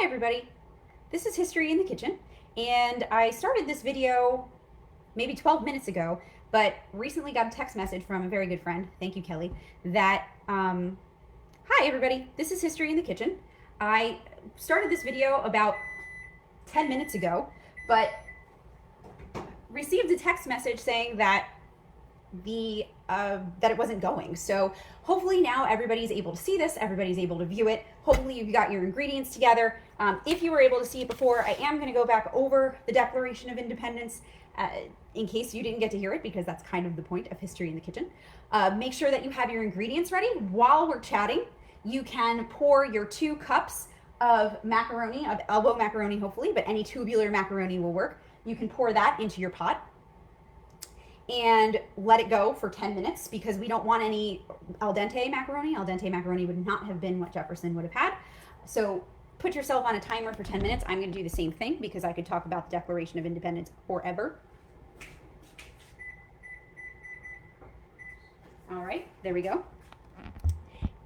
everybody, this is History in the Kitchen, and I started this video maybe 12 minutes ago, but recently got a text message from a very good friend, thank you Kelly, that, hi everybody, this is History in the Kitchen. I started this video about 10 minutes ago, but received a text message saying that that it wasn't going. So hopefully now everybody's able to see this, everybody's able to view it. Hopefully you've got your ingredients together. If you were able to see it before, I am going to go back over the Declaration of Independence in case you didn't get to hear it, because that's kind of the point of History in the Kitchen. Make sure that you have your ingredients ready. While we're chatting, you can pour your 2 cups of macaroni, of elbow macaroni hopefully, but any tubular macaroni will work. You can pour that into your pot and let it go for 10 minutes because we don't want any al dente macaroni. Al dente macaroni would not have been what Jefferson would have had. So put yourself on a timer for 10 minutes. I'm going to do the same thing because I could talk about the Declaration of Independence forever. All right, there we go.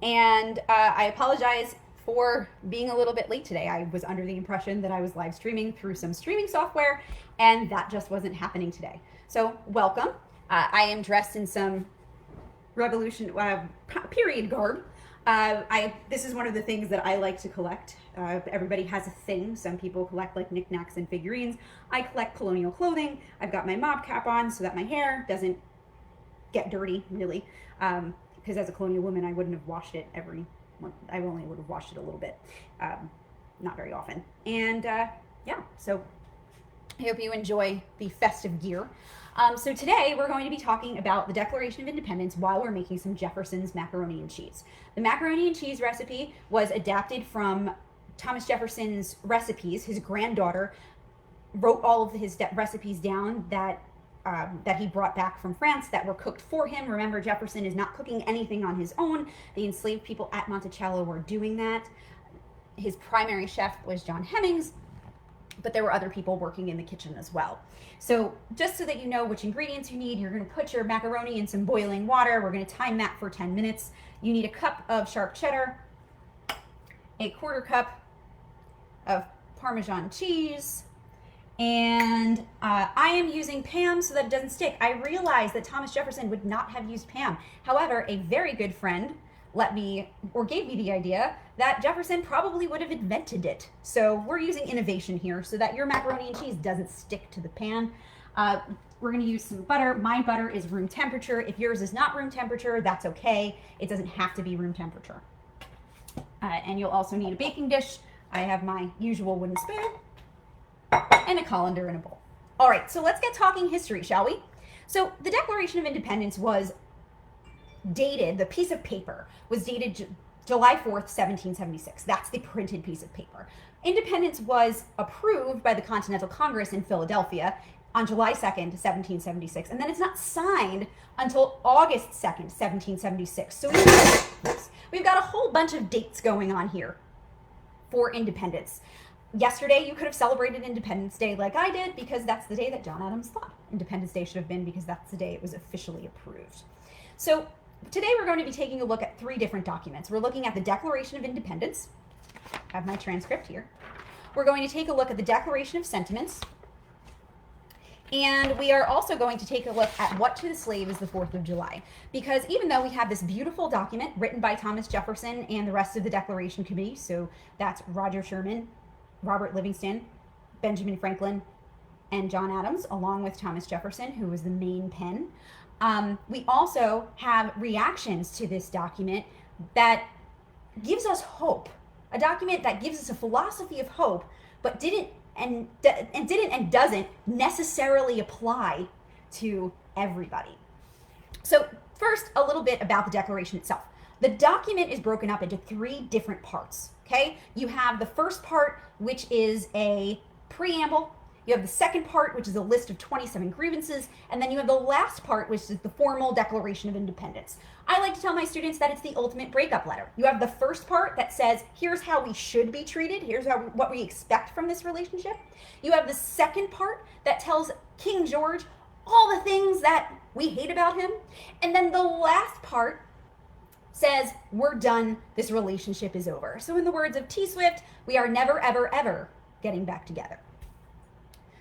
And I apologize for being a little bit late today. I was under the impression that I was live streaming through some streaming software, and that just wasn't happening today. So welcome. I am dressed in some period garb. This is one of the things that I like to collect. Everybody has a thing. Some people collect like knickknacks and figurines. I collect colonial clothing. I've got my mob cap on so that my hair doesn't get dirty, really. Because as a colonial woman, I wouldn't have washed it I only would have washed it a little bit, not very often. And yeah, so I hope you enjoy the festive gear. So today we're going to be talking about the Declaration of Independence while we're making some Jefferson's macaroni and cheese. The macaroni and cheese recipe was adapted from Thomas Jefferson's recipes. His granddaughter wrote all of his recipes down that he brought back from France that were cooked for him. Remember, Jefferson is not cooking anything on his own. The enslaved people at Monticello were doing that. His primary chef was John Hemmings, but there were other people working in the kitchen as well. So just so that you know which ingredients you need, you're going to put your macaroni in some boiling water. We're going to time that for 10 minutes. You need a cup of sharp cheddar, a 1/4 cup of Parmesan cheese, and I am using Pam so that it doesn't stick. I realized that Thomas Jefferson would not have used Pam. However, a very good friend gave me the idea that Jefferson probably would have invented it. So we're using innovation here so that your macaroni and cheese doesn't stick to the pan. We're going to use some butter. My butter is room temperature. If yours is not room temperature, that's okay. It doesn't have to be room temperature. And you'll also need a baking dish. I have my usual wooden spoon and a colander and a bowl. All right, so let's get talking history, shall we? So the Declaration of Independence was dated, the piece of paper was dated July 4th, 1776. That's the printed piece of paper. Independence was approved by the Continental Congress in Philadelphia on July 2nd, 1776, and then it's not signed until August 2nd, 1776. So we've got a whole bunch of dates going on here for independence. Yesterday, you could have celebrated Independence Day like I did because that's the day that John Adams thought Independence Day should have been, because that's the day it was officially approved. So today we're going to be taking a look at 3 different documents. We're looking at the Declaration of Independence. I have my transcript here. We're going to take a look at the Declaration of Sentiments. And we are also going to take a look at what to the slave is the 4th of July. Because even though we have this beautiful document written by Thomas Jefferson and the rest of the Declaration Committee, so that's Roger Sherman, Robert Livingston, Benjamin Franklin, and John Adams, along with Thomas Jefferson, who was the main pen. We also have reactions to this document that gives us hope. A document that gives us a philosophy of hope, but didn't and doesn't necessarily apply to everybody. So first, a little bit about the Declaration itself. The document is broken up into 3 different parts, okay? You have the first part, which is a preamble. You have the second part, which is a list of 27 grievances, and then you have the last part, which is the formal Declaration of Independence. I like to tell my students that it's the ultimate breakup letter. You have the first part that says, here's how we should be treated, here's what we expect from this relationship. You have the second part that tells King George all the things that we hate about him. And then the last part says, we're done, this relationship is over. So in the words of T. Swift, we are never, ever, ever getting back together.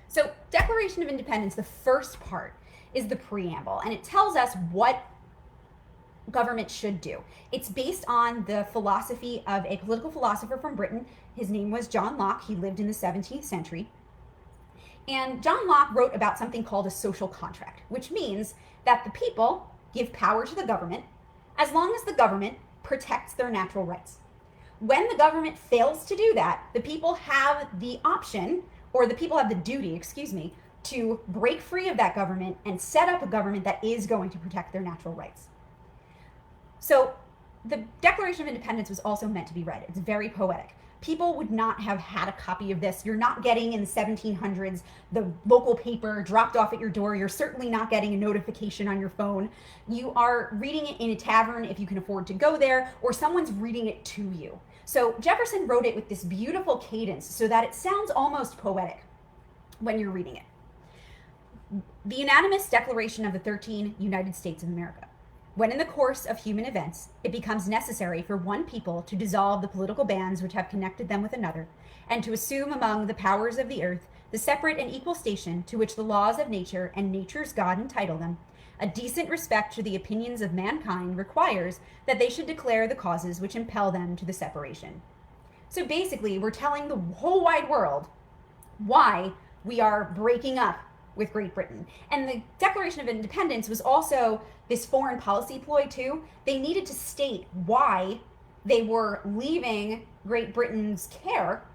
So Declaration of Independence, the first part, is the preamble, and it tells us what government should do. It's based on the philosophy of a political philosopher from Britain. His name was John Locke. He lived in the 17th century. And John Locke wrote about something called a social contract, which means that the people give power to the government as long as the government protects their natural rights. When the government fails to do that, the people have the option, or the people have the duty, to break free of that government and set up a government that is going to protect their natural rights. So the Declaration of Independence was also meant to be read. It's very poetic. People would not have had a copy of this. You're not getting in the 1700s the local paper dropped off at your door. You're certainly not getting a notification on your phone. You are reading it in a tavern if you can afford to go there, or someone's reading it to you. So Jefferson wrote it with this beautiful cadence so that it sounds almost poetic when you're reading it. The unanimous Declaration of the 13 United States of America. When in the course of human events, it becomes necessary for one people to dissolve the political bands which have connected them with another, and to assume among the powers of the earth the separate and equal station to which the laws of nature and nature's God entitle them, a decent respect to the opinions of mankind requires that they should declare the causes which impel them to the separation. So basically, we're telling the whole wide world why we are breaking up with Great Britain. And the Declaration of Independence was also this foreign policy ploy too. They needed to state why they were leaving Great Britain's care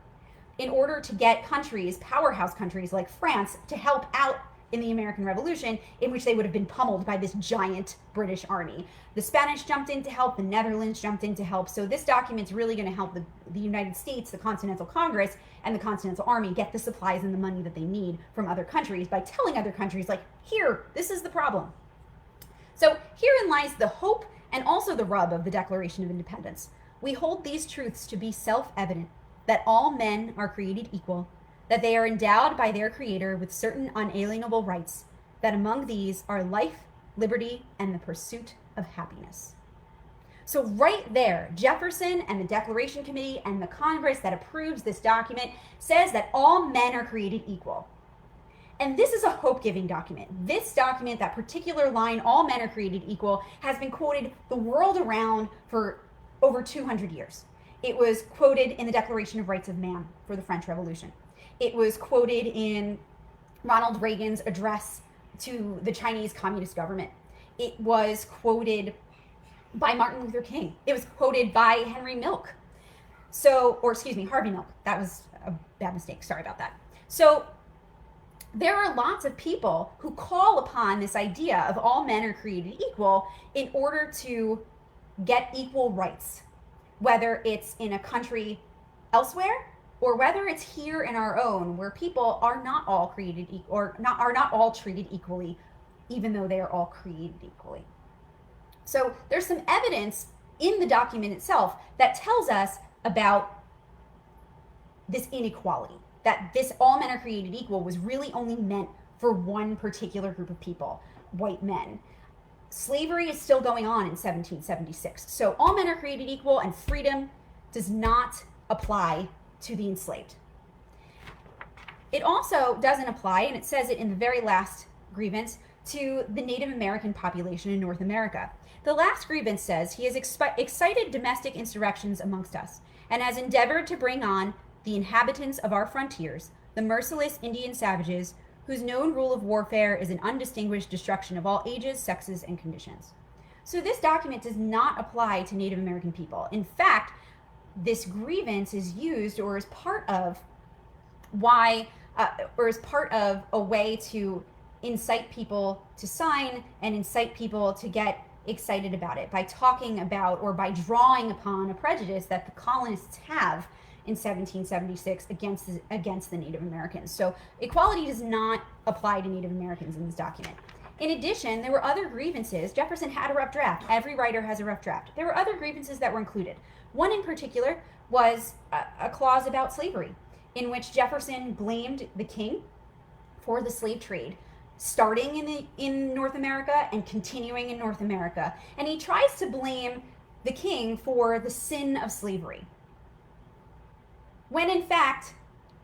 in order to get countries, powerhouse countries like France, to help out in the American Revolution, in which they would have been pummeled by this giant British army. The Spanish jumped in to help, the Netherlands jumped in to help. So this document's really going to help the United States, the Continental Congress, and the Continental Army get the supplies and the money that they need from other countries by telling other countries, like, here, this is the problem. So herein lies the hope and also the rub of the Declaration of Independence. We hold these truths to be self-evident, that all men are created equal, that they are endowed by their Creator with certain unalienable rights, that among these are life, liberty, and the pursuit of happiness. So right there, Jefferson and the Declaration Committee and the Congress that approves this document says that all men are created equal. And this is a hope-giving document. This document, that particular line, all men are created equal, has been quoted the world around for over 200 years. It was quoted in the Declaration of Rights of Man for the French Revolution. It was quoted in Ronald Reagan's address to the Chinese Communist government. It was quoted by Martin Luther King. It was quoted by Harvey Milk. That was a bad mistake. Sorry about that. So there are lots of people who call upon this idea of all men are created equal in order to get equal rights, whether it's in a country elsewhere or whether it's here in our own, where people are not all created are not all treated equally, even though they are all created equally. So there's some evidence in the document itself that tells us about this inequality, that this all men are created equal was really only meant for one particular group of people, white men. Slavery is still going on in 1776. So all men are created equal, and freedom does not apply to the enslaved. It also doesn't apply, and it says it in the very last grievance, to the Native American population in North America. The last grievance says, he has excited domestic insurrections amongst us, and has endeavored to bring on the inhabitants of our frontiers, the merciless Indian savages, whose known rule of warfare is an undistinguished destruction of all ages, sexes, and conditions. So this document does not apply to Native American people. In fact, this grievance is used or is part of a way to incite people to sign and incite people to get excited about it by talking about or by drawing upon a prejudice that the colonists have in 1776 against the Native Americans. So equality does not apply to Native Americans in this document. In addition, there were other grievances. Jefferson had a rough draft. Every writer has a rough draft. There were other grievances that were included. One in particular was a clause about slavery, in which Jefferson blamed the king for the slave trade, starting in North America and continuing in North America. And he tries to blame the king for the sin of slavery, when in fact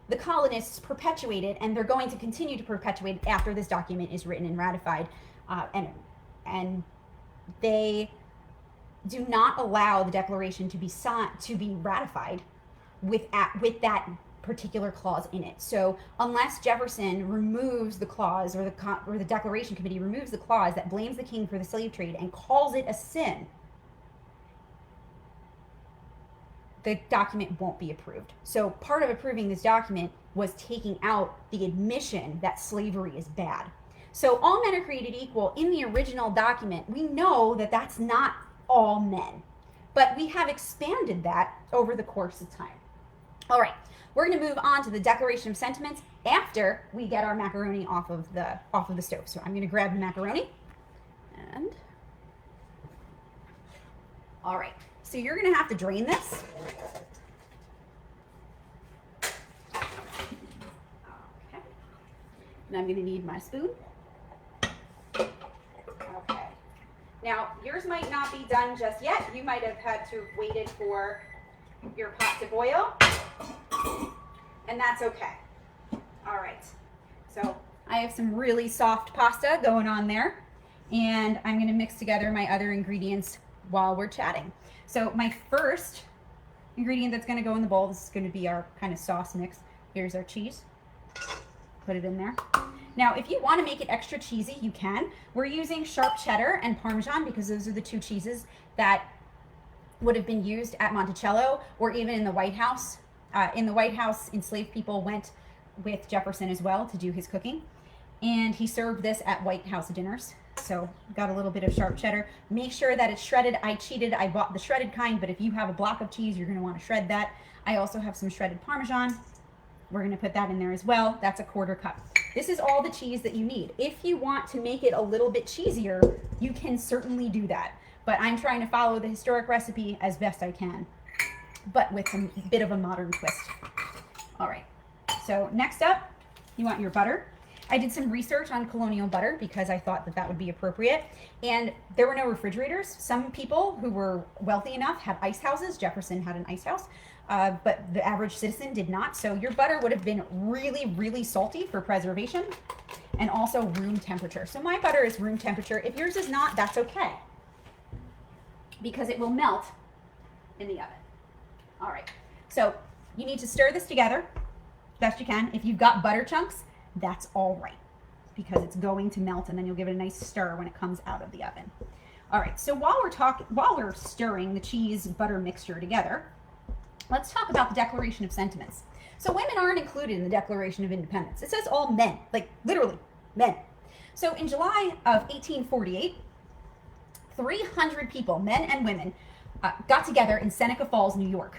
the colonists perpetuated, and they're going to continue to perpetuate after this document is written and ratified, and they do not allow the Declaration to be ratified with that particular clause in it. So unless Jefferson removes the clause, or the Declaration Committee removes the clause that blames the king for the slave trade and calls it a sin, the document won't be approved. So part of approving this document was taking out the admission that slavery is bad. So all men are created equal in the original document. We know that that's not all men, but we have expanded that over the course of time. All right, we're going to move on to the Declaration of Sentiments after we get our macaroni off of the stove. So I'm going to grab the macaroni, and all right. So you're going to have to drain this. Okay. And I'm going to need my spoon. Okay. Now, yours might not be done just yet. You might have had to have waited for your pot to boil. And that's okay. All right. So I have some really soft pasta going on there. And I'm going to mix together my other ingredients while we're chatting. So my first ingredient that's going to go in the bowl, this is going to be our kind of sauce mix. Here's our cheese. Put it in there. Now, if you want to make it extra cheesy, you can. We're using sharp cheddar and Parmesan because those are the two cheeses that would have been used at Monticello or even in the White House. In the White House, enslaved people went with Jefferson as well to do his cooking. And he served this at White House dinners. So got a little bit of sharp cheddar. Make sure that it's shredded. I cheated. I bought the shredded kind, but if you have a block of cheese, you're going to want to shred that. I also have some shredded Parmesan. We're going to put that in there as well. That's a 1/4 cup. This is all the cheese that you need. If you want to make it a little bit cheesier, you can certainly do that. But I'm trying to follow the historic recipe as best I can, but with a bit of a modern twist. All right. So next up, you want your butter. I did some research on Colonial Butter because I thought that that would be appropriate. And there were no refrigerators. Some people who were wealthy enough had ice houses. Jefferson had an ice house, but the average citizen did not. So your butter would have been really, really salty for preservation and also room temperature. So my butter is room temperature. If yours is not, that's okay, because it will melt in the oven. All right. So you need to stir this together best you can. If you've got butter chunks, that's all right, because it's going to melt, and then you'll give it a nice stir when it comes out of the oven. All right, so while we're stirring the cheese butter mixture together, let's talk about the Declaration of Sentiments. So women aren't included in the Declaration of Independence. It says all men, like literally men. So in July of 1848, 300 people, men and women, got together in Seneca Falls, New York,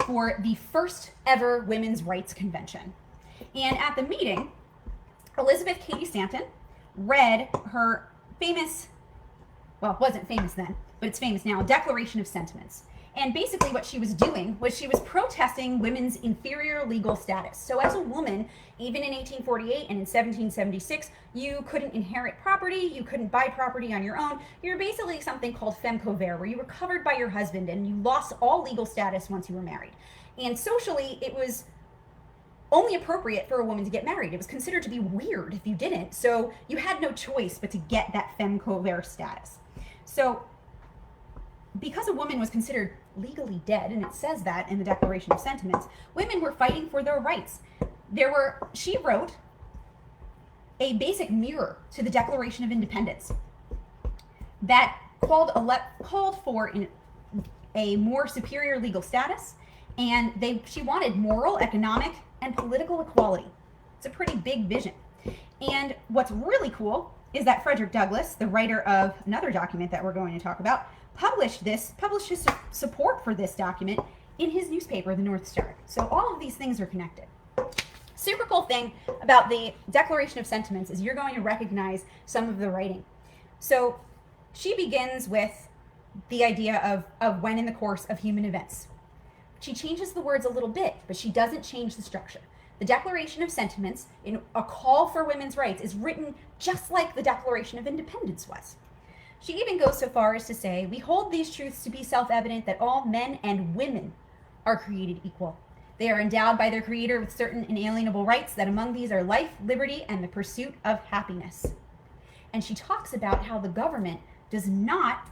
for the first ever Women's Rights Convention. And at the meeting, Elizabeth Cady Stanton read her famous, well, it wasn't famous then, but it's famous now, Declaration of Sentiments. And basically what she was doing was she was protesting women's inferior legal status. So as a woman, even in 1848 and in 1776, you couldn't inherit property, you couldn't buy property on your own. You were basically something called femme couvert, where you were covered by your husband and you lost all legal status once you were married. And socially, it was only appropriate for a woman to get married. It was considered to be weird if you didn't. So you had no choice but to get that femme couvert status. So because a woman was considered legally dead, and it says that in the Declaration of Sentiments, women were fighting for their rights. She wrote a basic mirror to the Declaration of Independence that called for a more superior legal status, and she wanted moral, economic, and political equality. It's a pretty big vision. And what's really cool is that Frederick Douglass, the writer of another document that we're going to talk about, published his support for this document in his newspaper, the North Star. So all of these things are connected. Super cool thing about the Declaration of Sentiments is you're going to recognize some of the writing. So she begins with the idea of when in the course of human events. She changes the words a little bit, but she doesn't change the structure. The Declaration of Sentiments, in a call for women's rights, is written just like the Declaration of Independence was. She even goes so far as to say, we hold these truths to be self-evident that all men and women are created equal. They are endowed by their Creator with certain inalienable rights, that among these are life, liberty, and the pursuit of happiness. And she talks about how the government does not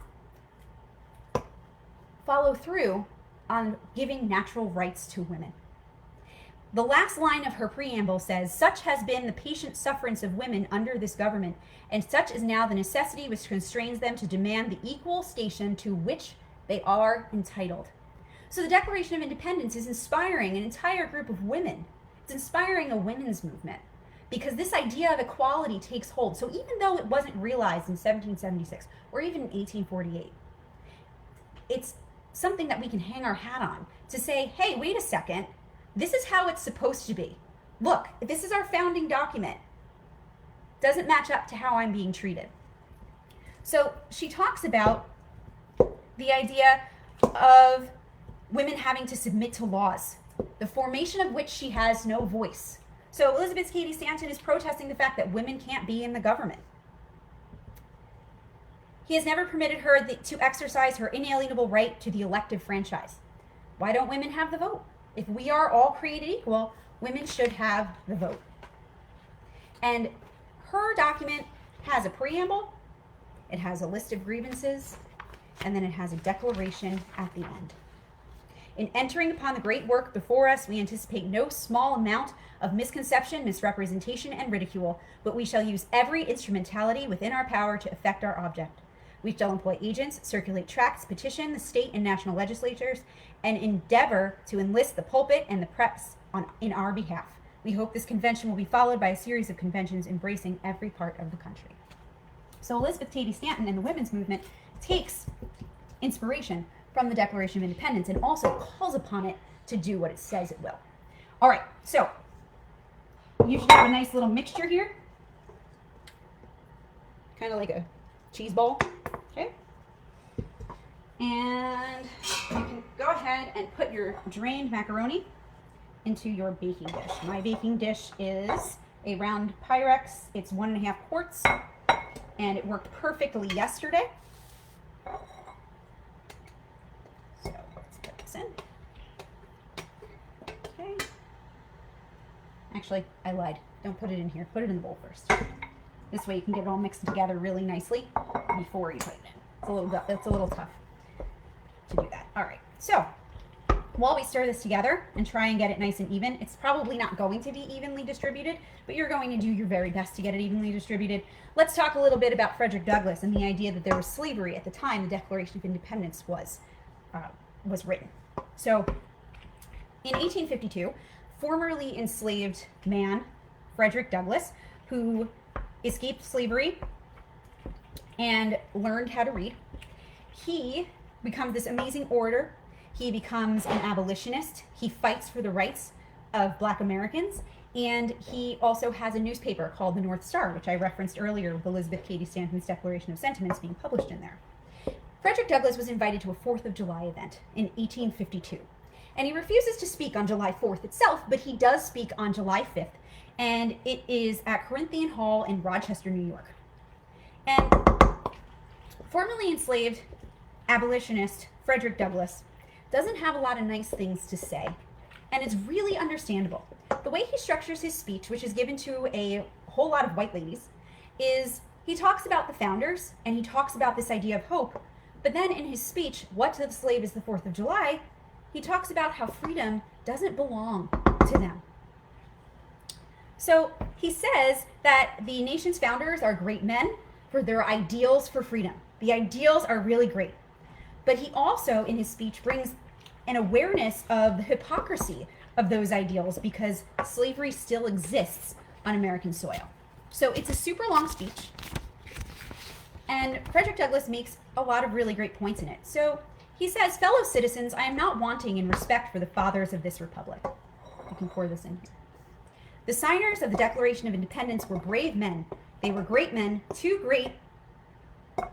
follow through on giving natural rights to women. The last line of her preamble says, such has been the patient sufferance of women under this government, and such is now the necessity which constrains them to demand the equal station to which they are entitled. So the Declaration of Independence is inspiring an entire group of women. It's inspiring a women's movement, because this idea of equality takes hold. So even though it wasn't realized in 1776 or even 1848, it's something that we can hang our hat on to say, hey, wait a second, this is how it's supposed to be. Look, this is our founding document. Doesn't match up to how I'm being treated. So she talks about the idea of women having to submit to laws, the formation of which she has no voice. So Elizabeth Cady Stanton is protesting the fact that women can't be in the government. He has never permitted her to exercise her inalienable right to the elective franchise. Why don't women have the vote? If we are all created equal, women should have the vote. And her document has a preamble, it has a list of grievances, and then it has a declaration at the end. In entering upon the great work before us, we anticipate no small amount of misconception, misrepresentation, and ridicule, but we shall use every instrumentality within our power to effect our object. We shall employ agents, circulate tracts, petition the state and national legislatures, and endeavor to enlist the pulpit and the press in our behalf. We hope this convention will be followed by a series of conventions embracing every part of the country. So Elizabeth Cady Stanton and the women's movement takes inspiration from the Declaration of Independence and also calls upon it to do what it says it will. All right, so you should have a nice little mixture here, kind of like a cheese ball, okay? And you can go ahead and put your drained macaroni into your baking dish. My baking dish is a round Pyrex. It's 1.5 quarts, and it worked perfectly yesterday. So let's put this in. Okay. Actually, I lied. Don't put it in here. Put it in the bowl first. This way you can get it all mixed together really nicely before you put it in. It's a little tough to do that. All right. So while we stir this together and try and get it nice and even, it's probably not going to be evenly distributed, but you're going to do your very best to get it evenly distributed. Let's talk a little bit about Frederick Douglass and the idea that there was slavery at the time the Declaration of Independence was written. So in 1852, formerly enslaved man Frederick Douglass, who escaped slavery and learned how to read, he becomes this amazing orator. He becomes an abolitionist. He fights for the rights of Black Americans. And he also has a newspaper called the North Star, which I referenced earlier with Elizabeth Cady Stanton's Declaration of Sentiments being published in there. Frederick Douglass was invited to a 4th of July event in 1852. And he refuses to speak on July 4th itself, but he does speak on July 5th. And it is at Corinthian Hall in Rochester, New York. And formerly enslaved abolitionist Frederick Douglass doesn't have a lot of nice things to say, and it's really understandable. The way he structures his speech, which is given to a whole lot of white ladies, is he talks about the founders, and he talks about this idea of hope, but then in his speech, What to the Slave is the 4th of July, he talks about how freedom doesn't belong to them. So he says that the nation's founders are great men for their ideals for freedom. The ideals are really great. But he also, in his speech, brings an awareness of the hypocrisy of those ideals because slavery still exists on American soil. So it's a super long speech. And Frederick Douglass makes a lot of really great points in it. So he says, fellow citizens, I am not wanting in respect for the fathers of this republic. You can pour this in here. The signers of the Declaration of Independence were brave men. They were great men, too great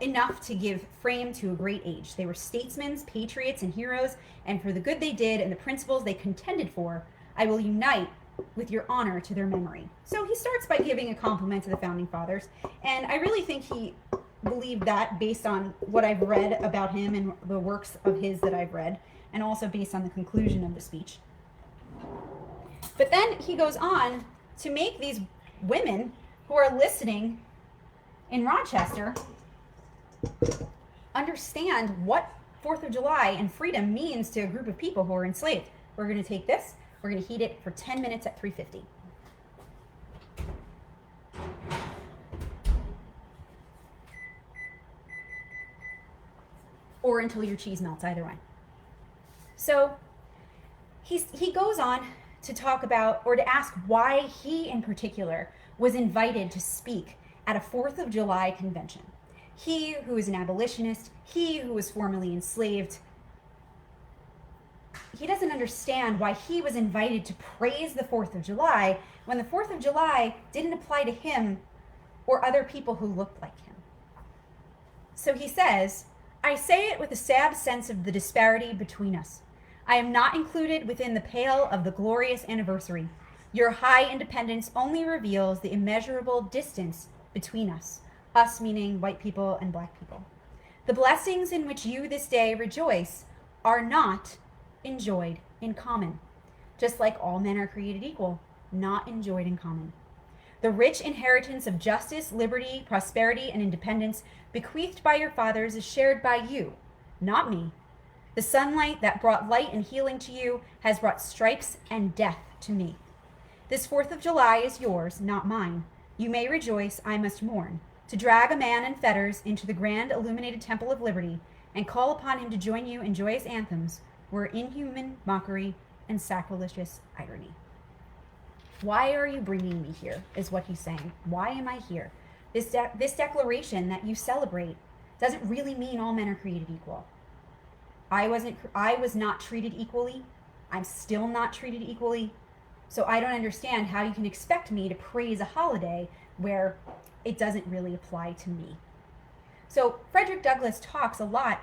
enough to give frame to a great age. They were statesmen, patriots, and heroes, and for the good they did and the principles they contended for, I will unite with your honor to their memory. So he starts by giving a compliment to the founding fathers, and I really think he believe that based on what I've read about him and the works of his that I've read, and also based on the conclusion of the speech. But then he goes on to make these women who are listening in Rochester understand what 4th of July and freedom means to a group of people who are enslaved. We're going to take this, we're going to heat it for 10 minutes at 350. Or until your cheese melts, either way. So he goes on to talk about, or to ask why he in particular was invited to speak at a 4th of July convention. He who is an abolitionist, he who was formerly enslaved, he doesn't understand why he was invited to praise the 4th of July when the 4th of July didn't apply to him or other people who looked like him. So he says, I say it with a sad sense of the disparity between us. I am not included within the pale of the glorious anniversary. Your high independence only reveals the immeasurable distance between us meaning white people and black people. The blessings in which you this day rejoice are not enjoyed in common, just like all men are created equal, not enjoyed in common. The rich inheritance of justice, liberty, prosperity, and independence bequeathed by your fathers is shared by you, not me. The sunlight that brought light and healing to you has brought stripes and death to me. This 4th of July is yours, not mine. You may rejoice, I must mourn. To drag a man in fetters into the grand illuminated temple of liberty and call upon him to join you in joyous anthems were inhuman mockery and sacrilegious irony. Why are you bringing me here, is what he's saying. Why am I here? This declaration that you celebrate doesn't really mean all men are created equal. I was not treated equally. I'm still not treated equally. So I don't understand how you can expect me to praise a holiday where it doesn't really apply to me. So Frederick Douglass talks a lot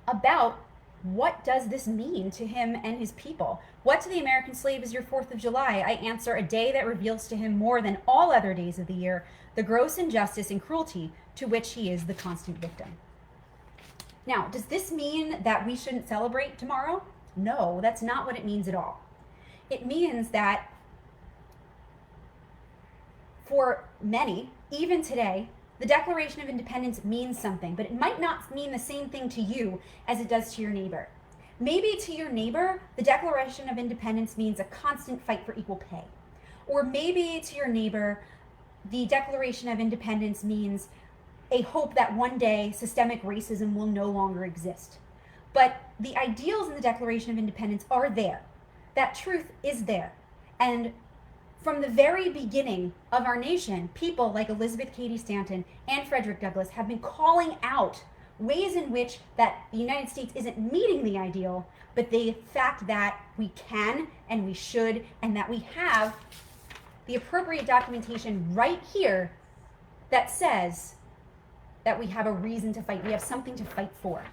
about what does this mean to him and his people. What to the American slave is your 4th of July? I answer, a day that reveals to him more than all other days of the year the gross injustice and cruelty to which he is the constant victim. Now, does this mean that we shouldn't celebrate tomorrow? No, that's not what it means at all. It means that for many, even today, the Declaration of Independence means something, but it might not mean the same thing to you as it does to your neighbor. Maybe to your neighbor, the Declaration of Independence means a constant fight for equal pay. Or maybe to your neighbor, the Declaration of Independence means a hope that one day systemic racism will no longer exist. But the ideals in the Declaration of Independence are there. That truth is there. And from the very beginning of our nation, people like Elizabeth Cady Stanton and Frederick Douglass have been calling out ways in which that the United States isn't meeting the ideal, but the fact that we can and we should, and that we have the appropriate documentation right here that says that we have a reason to fight. We have something to fight for.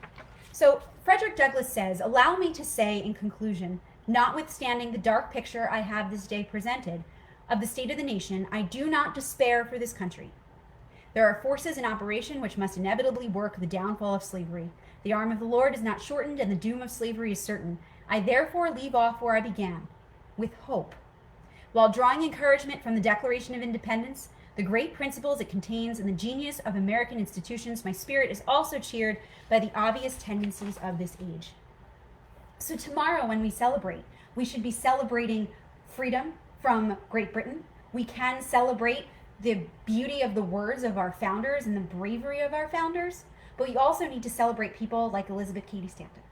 So Frederick Douglass says, allow me to say in conclusion, notwithstanding the dark picture I have this day presented of the state of the nation, I do not despair for this country. There are forces in operation which must inevitably work the downfall of slavery. The arm of the Lord is not shortened, and the doom of slavery is certain. I therefore leave off where I began, with hope. While drawing encouragement from the Declaration of Independence, the great principles it contains, and the genius of American institutions, my spirit is also cheered by the obvious tendencies of this age. So tomorrow when we celebrate, we should be celebrating freedom from Great Britain. We can celebrate the beauty of the words of our founders and the bravery of our founders, but we also need to celebrate people like Elizabeth Cady Stanton.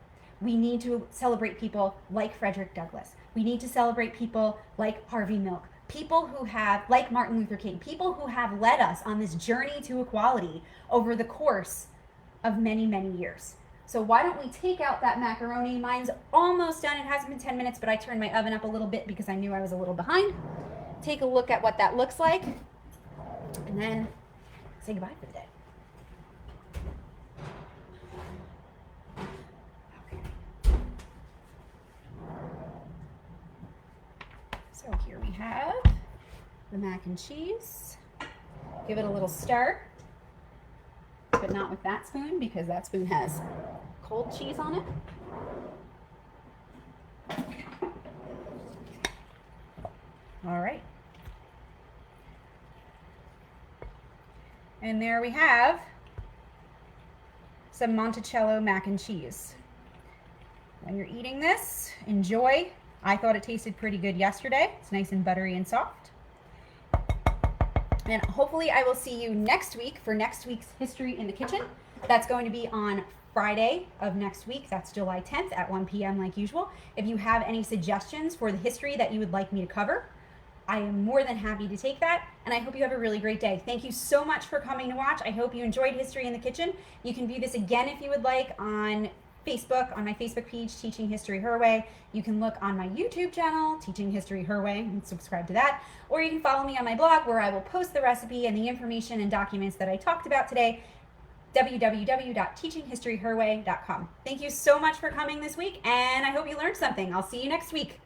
We need to celebrate people like Frederick Douglass. We need to celebrate people like Harvey Milk, people who have, like Martin Luther King, people who have led us on this journey to equality over the course of many, many years. So why don't we take out that macaroni? Mine's almost done. It hasn't been 10 minutes, but I turned my oven up a little bit because I knew I was a little behind. Take a look at what that looks like, and then say goodbye for the day. Okay. So here we have the mac and cheese. Give it a little stir. but not with that spoon because that spoon has cold cheese on it. All right. And there we have some Monticello mac and cheese. When you're eating this, enjoy. I thought it tasted pretty good yesterday. It's nice and buttery and soft. And hopefully I will see you next week for next week's History in the Kitchen. That's going to be on Friday of next week. That's July 10th at 1 p.m. like usual. If you have any suggestions for the history that you would like me to cover, I am more than happy to take that, and I hope you have a really great day. Thank you so much for coming to watch. I hope you enjoyed History in the Kitchen. You can view this again if you would like on Facebook, on my Facebook page, Teaching History Her Way. You can look on my YouTube channel, Teaching History Her Way, and subscribe to that. Or you can follow me on my blog where I will post the recipe and the information and documents that I talked about today, www.teachinghistoryherway.com. Thank you so much for coming this week, and I hope you learned something. I'll see you next week.